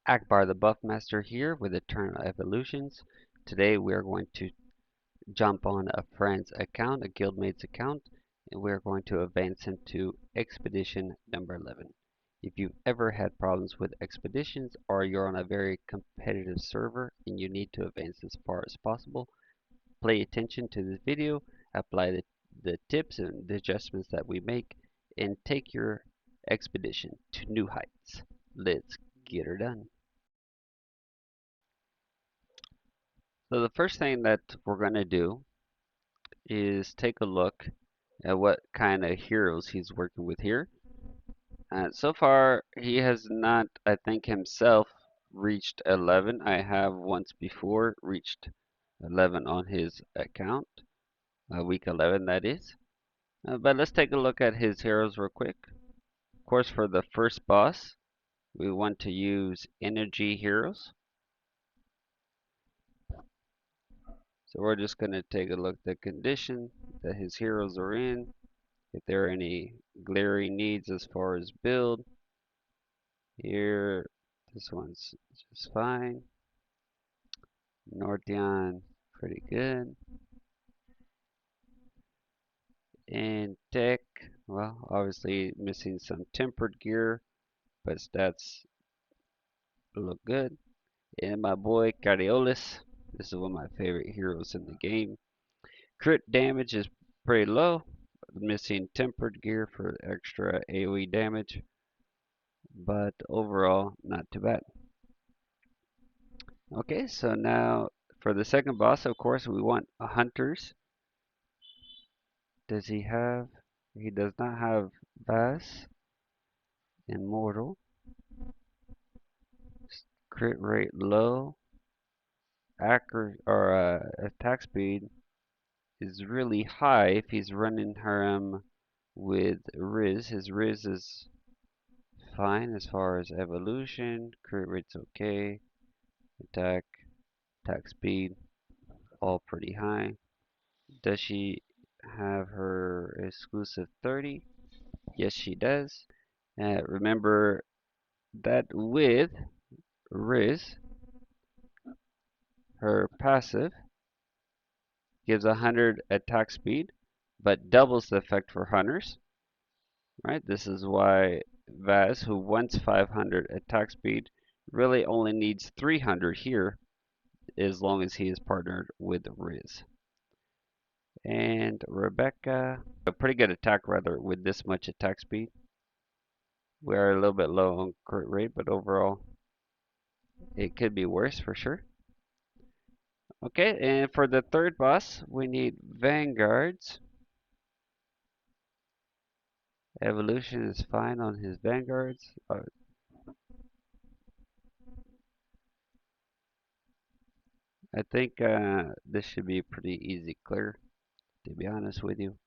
Akbar the Buffmaster here with Eternal Evolutions. Today we are going to jump on a friend's account, a guildmate's account, and we're going to advance into Expedition number 11. If you've ever had problems with expeditions or you're on a very competitive server and you need to advance as far as possible, pay attention to this video, apply the tips and the adjustments that we make, and take your expedition to new heights. Let's get her done. So the first thing that we're going to do is take a look at what kind of heroes he's working with here. So far, he has not, I think, himself reached 11. I have once before reached 11 on his account, week 11 that is. But let's take a look at his heroes real quick. Of course, for the first boss, we want to use energy heroes. So we're just going to take a look at the condition that his heroes are in, if there are any glaring needs as far as build. Here, this one's just fine. Nordion, pretty good. And tech, well, obviously missing some tempered gear, but stats look good. And my boy Cariolis, this is one of my favorite heroes in the game. Crit damage is pretty low, missing tempered gear for extra AoE damage, but overall not too bad. Okay, so now for the second boss, of course, we want hunters. Does he have? He does not have Bass, Immortal, crit rate low, accuracy or attack speed is really high if he's running Harem with Riz. His Riz is fine as far as evolution, crit rate's okay, attack, attack speed, all pretty high. Does she have her exclusive 30? Yes, she does. Remember that with Riz, her passive gives 100 attack speed, but doubles the effect for hunters. Right? This is why Vaz, who wants 500 attack speed, really only needs 300 here, as long as he is partnered with Riz. And Rebecca, a pretty good attack rather with this much attack speed. We are a little bit low on crit rate, but overall it could be worse for sure. Okay, and for the third boss, we need Vanguards. Evolution is fine on his Vanguards. I think this should be pretty easy clear, to be honest with you.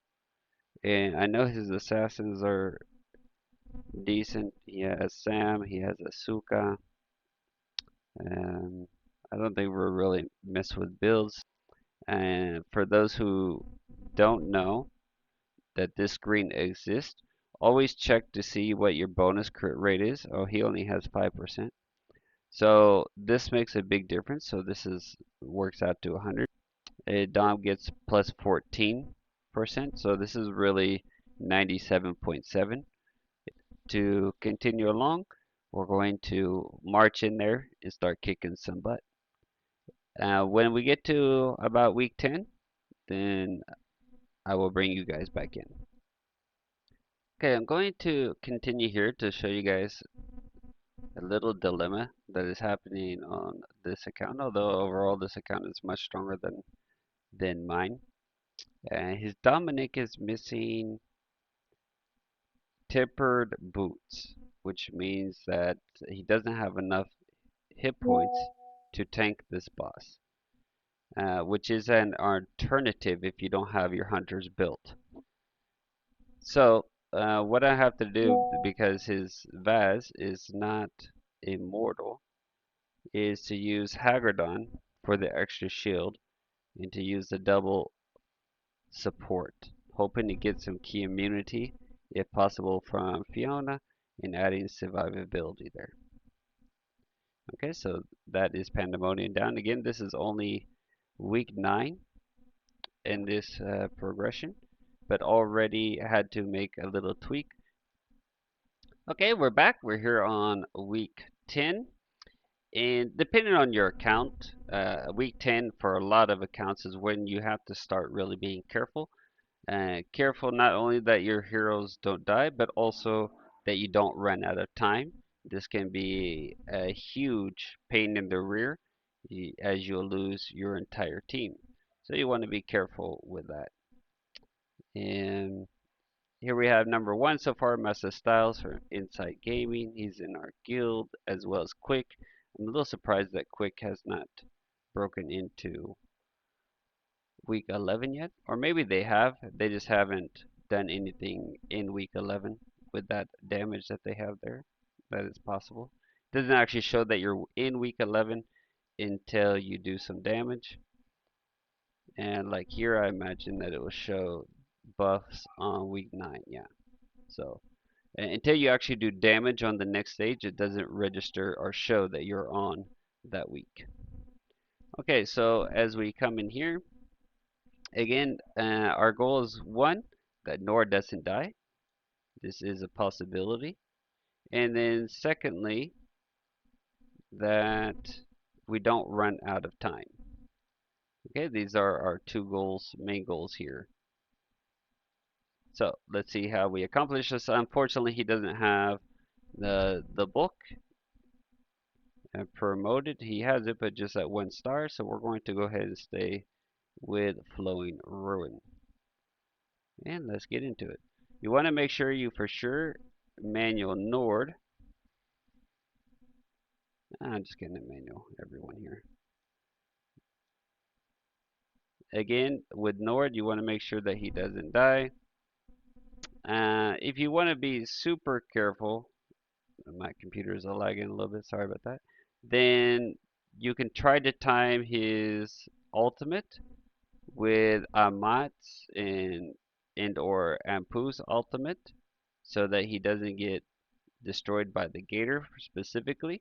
And I know his assassins are decent. He has Sam, he has Asuka. And I don't think we're really mess with builds. And for those who don't know that this screen exists, always check to see what your bonus crit rate is. Oh, he only has 5%. So this makes a big difference. So this is works out to 100. Dom gets plus 14%. So this is really 97.7. To continue along, we're going to march in there and start kicking some butt. When we get to about week 10, then I will bring you guys back in. Okay, I'm going to continue here to show you guys a little dilemma that is happening on this account, although overall this account is much stronger than mine. His Dominic is missing tempered boots, which means that he doesn't have enough hit points to tank this boss, which is an alternative if you don't have your hunters built. So what I have to do, because his Vaz is not immortal, is to use Hagridon for the extra shield and to use the double support, hoping to get some key immunity, if possible, from Fiona and adding survivability there. Okay, so that is Pandemonium down. Again, this is only week 9 in this progression, but already had to make a little tweak. Okay, we're back. We're here on week 10. And depending on your account, week 10 for a lot of accounts is when you have to start really being careful. Careful not only that your heroes don't die, but also that you don't run out of time. This can be a huge pain in the rear as you'll lose your entire team. So you want to be careful with that. And here we have number 1 so far, Master Styles from Insight Gaming. He's in our guild as well as Quick. I'm a little surprised that Quick has not broken into week 11 yet, or maybe they have. They just haven't done anything in week 11 with that damage that they have there. That is possible. It doesn't actually show that you're in week 11 until you do some damage. And like here, I imagine that it will show buffs on week 9. Yeah. So until you actually do damage on the next stage, it doesn't register or show that you're on that week. Okay, so as we come in here, again, our goal is 1, that Nord doesn't die. This is a possibility. And then secondly, that we don't run out of time. Okay, these are our 2 goals, main goals here. So let's see how we accomplish this. Unfortunately, he doesn't have the book promoted. He has it, but just at 1 star. So we're going to go ahead and stay with Flowing Ruin. And let's get into it. You want to make sure you for sure manual Nord. I'm just getting a manual, everyone here. Again, with Nord, you want to make sure that he doesn't die. If you want to be super careful, my computer is lagging a little bit, sorry about that, then you can try to time his ultimate with Amat's and or Ampu's ultimate so that he doesn't get destroyed by the Gator specifically.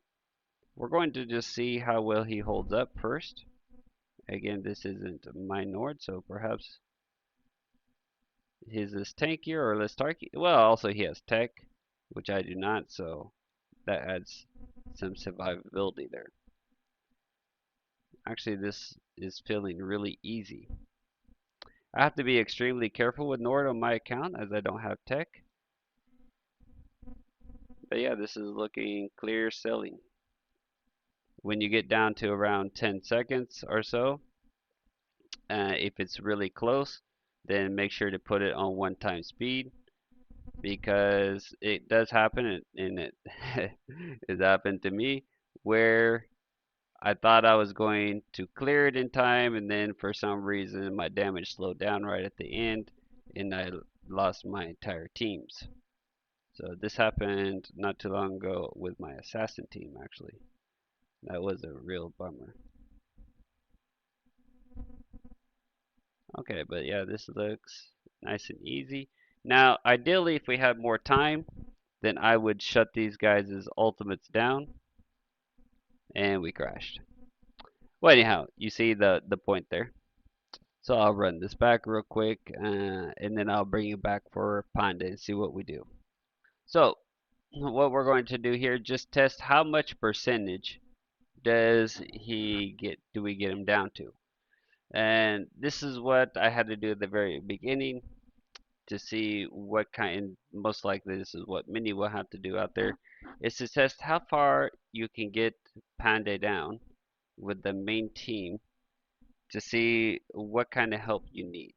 We're going to just see how well he holds up first. Again, this isn't my Nord, so perhaps his is tankier or less tanky. Well, also he has tech, which I do not, so that adds some survivability there. Actually, this is feeling really easy. I have to be extremely careful with Nord on my account as I don't have tech. But yeah, this is looking clear sailing. When you get down to around 10 seconds or so, if it's really close, then make sure to put it on 1 time speed because it does happen and it has happened to me where I thought I was going to clear it in time and then for some reason my damage slowed down right at the end and I lost my entire teams. So this happened not too long ago with my assassin team actually. That was a real bummer. Okay, but yeah, this looks nice and easy. Now, ideally, if we had more time, then I would shut these guys' ultimates down, and we crashed. Well, anyhow, you see the point there. So I'll run this back real quick, and then I'll bring you back for Panda and see what we do. So what we're going to do here, just test how much percentage do we get him down to? And this is what I had to do at the very beginning to see what kind, most likely this is what Mini will have to do out there, is to test how far you can get Panda down with the main team to see what kind of help you need.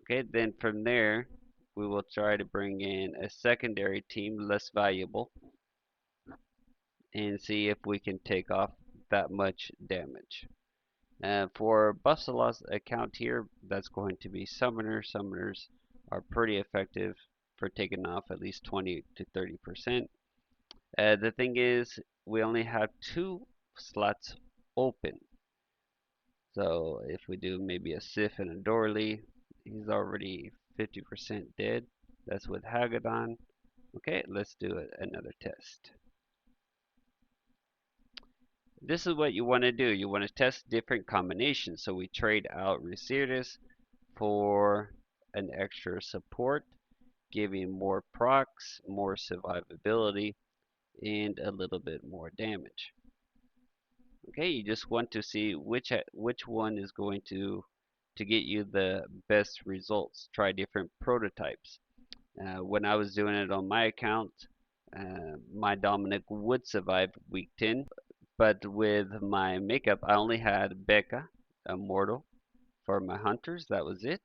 Okay, then from there, we will try to bring in a secondary team, less valuable, and see if we can take off that much damage. For Buffalo's account here, that's going to be Summoner. Summoners are pretty effective for taking off at least 20 to 30%. The thing is, we only have 2 slots open. So if we do maybe a Sif and a Dorley, he's already 50% dead. That's with Haggadon. Okay, let's do another test. this is what you want to do. You want to test different combinations. So we trade out Resurgis for an extra support, giving more procs, more survivability, and a little bit more damage. Okay, you just want to see which one is going to get you the best results. Try different prototypes. When I was doing it on my account, my Dominic would survive week 10, but with my makeup, I only had Becca, Immortal, for my hunters. That was it.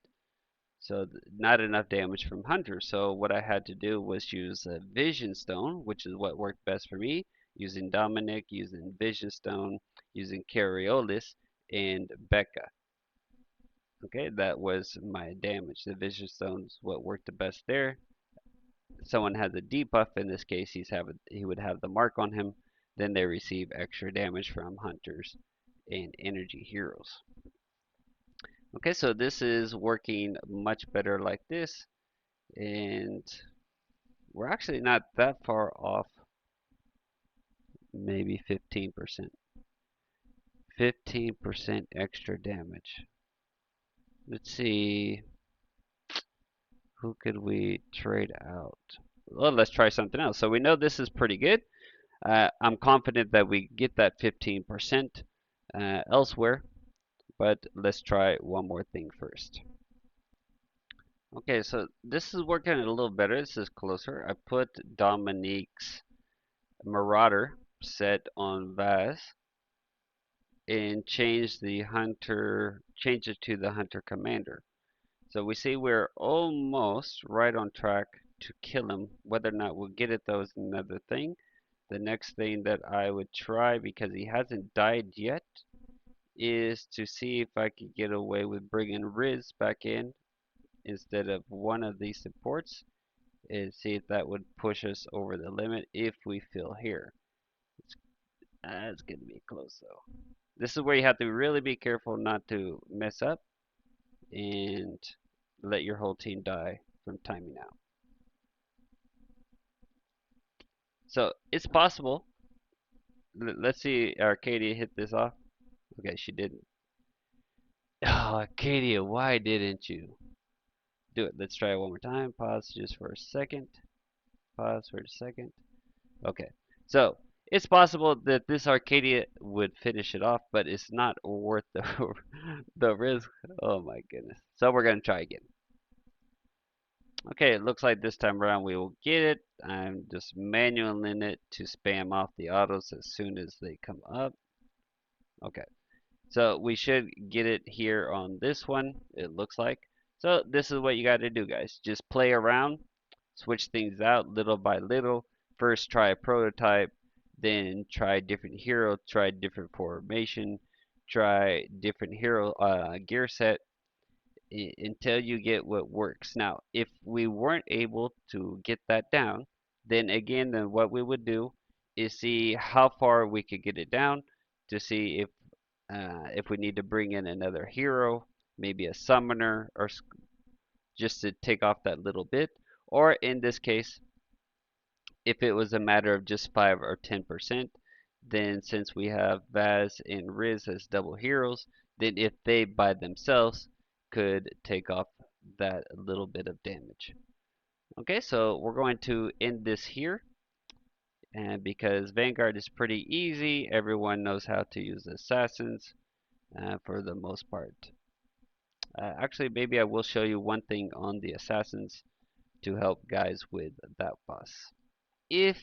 So not enough damage from hunters. So what I had to do was use a Vision Stone, which is what worked best for me, using Dominic, using Vision Stone, using Cariolis, and Becca. Okay, that was my damage. The Vision Stone is what worked the best there. Someone has a debuff, in this case he would have the mark on him, then they receive extra damage from hunters and energy heroes. Okay, so this is working much better like this, and we're actually not that far off, maybe 15%. 15% extra damage. Let's see, who could we trade out? Well, let's try something else. So we know this is pretty good. I'm confident that we get that 15% elsewhere, but let's try one more thing first. Okay, so this is working a little better. This is closer. I put Dominique's Marauder set on Vaz and change it to the Hunter Commander. So we see we're almost right on track to kill him. Whether or not we'll get it though is another thing. The next thing that I would try, because he hasn't died yet, is to see if I could get away with bringing Riz back in instead of one of these supports, and see if that would push us over the limit if we fill here. It's going to be close though. This is where you have to really be careful not to mess up and let your whole team die from timing out. So it's possible. Let's see Arcadia hit this off. Okay, she didn't. Oh, Arcadia, why didn't you do it? Let's try it one more time. Pause just for a second. Pause for a second. Okay, so it's possible that this Arcadia would finish it off, but it's not worth the risk. Oh my goodness. So we're going to try again. Okay, it looks like this time around we will get it. I'm just manualing it to spam off the autos as soon as they come up. Okay, so we should get it here on this one, it looks like. So this is what you got to do, guys. Just play around, switch things out little by little. First try a prototype, then try different hero, try different formation, try different hero gear set, until you get what works. Now, if we weren't able to get that down, then again, then what we would do is see how far we could get it down to see if we need to bring in another hero, maybe a summoner, or just to take off that little bit. Or in this case, if it was a matter of just 5 or 10%, then since we have Vaz and Riz as double heroes, then if they by themselves could take off that little bit of damage. Okay, so we're going to end this here. And because Vanguard is pretty easy, everyone knows how to use assassins for the most part. Actually, maybe I will show you one thing on the assassins to help guys with that boss. If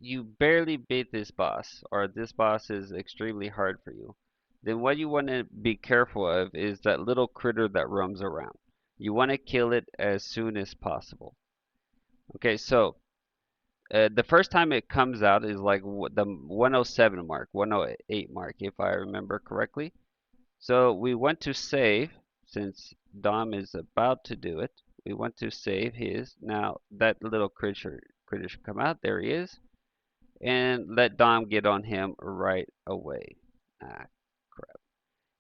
you barely beat this boss, or this boss is extremely hard for you, then what you want to be careful of is that little critter that roams around. You want to kill it as soon as possible. Okay, so the first time it comes out is like the 107 mark, 108 mark, if I remember correctly. So we want to save, since Dom is about to do it, we want to save his. Now that little critter should come out. There he is. And let Dom get on him right away. Ah, crap.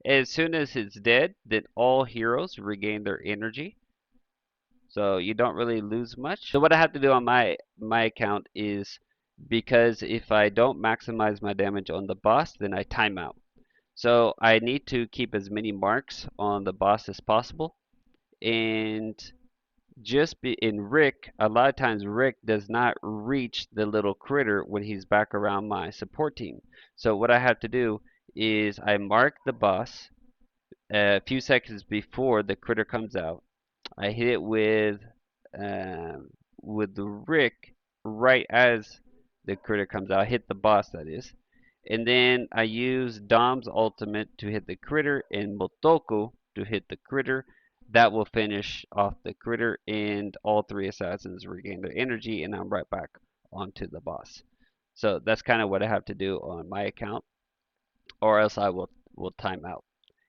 As soon as it's dead, then all heroes regain their energy. So you don't really lose much. So what I have to do on my account is because if I don't maximize my damage on the boss, then I time out. So I need to keep as many marks on the boss as possible. And just be in Rick, a lot of times Rick does not reach the little critter when he's back around my support team. So what I have to do is I mark the boss a few seconds before the critter comes out. I hit it with the Rick right as the critter comes out. I hit the boss, that is. And then I use Dom's ultimate to hit the critter and Motoko to hit the critter. That will finish off the critter, and all three assassins regain their energy, and I'm right back onto the boss. So that's kind of what I have to do on my account, or else I will time out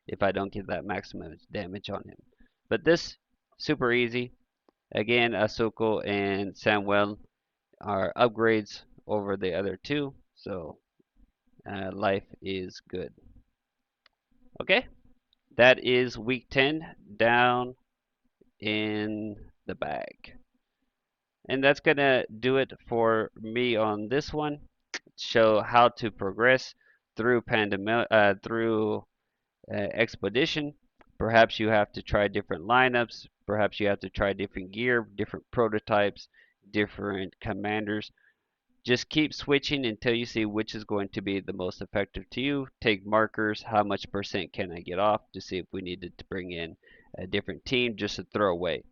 if I don't get that maximum damage on him. But this super easy. Again, Asuko and Samuel are upgrades over the other two, so life is good. Okay, that is week 10 down in the bag. And that's gonna do it for me on this one. Show how to progress through Expedition. Perhaps you have to try different lineups. Perhaps you have to try different gear, different prototypes, different commanders. Just keep switching until you see which is going to be the most effective to you. Take markers. How much percent can I get off to see if we needed to bring in a different team just to throw away.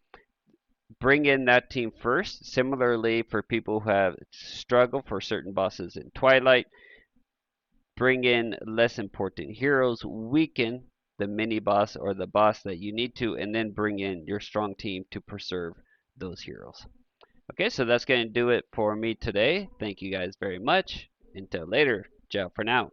Bring in that team first. Similarly, for people who have struggled for certain bosses in Twilight, bring in less important heroes, weaken the mini boss or the boss that you need to, and then bring in your strong team to preserve those heroes. Okay, so that's going to do it for me today. Thank you guys very much. Until later, ciao for now.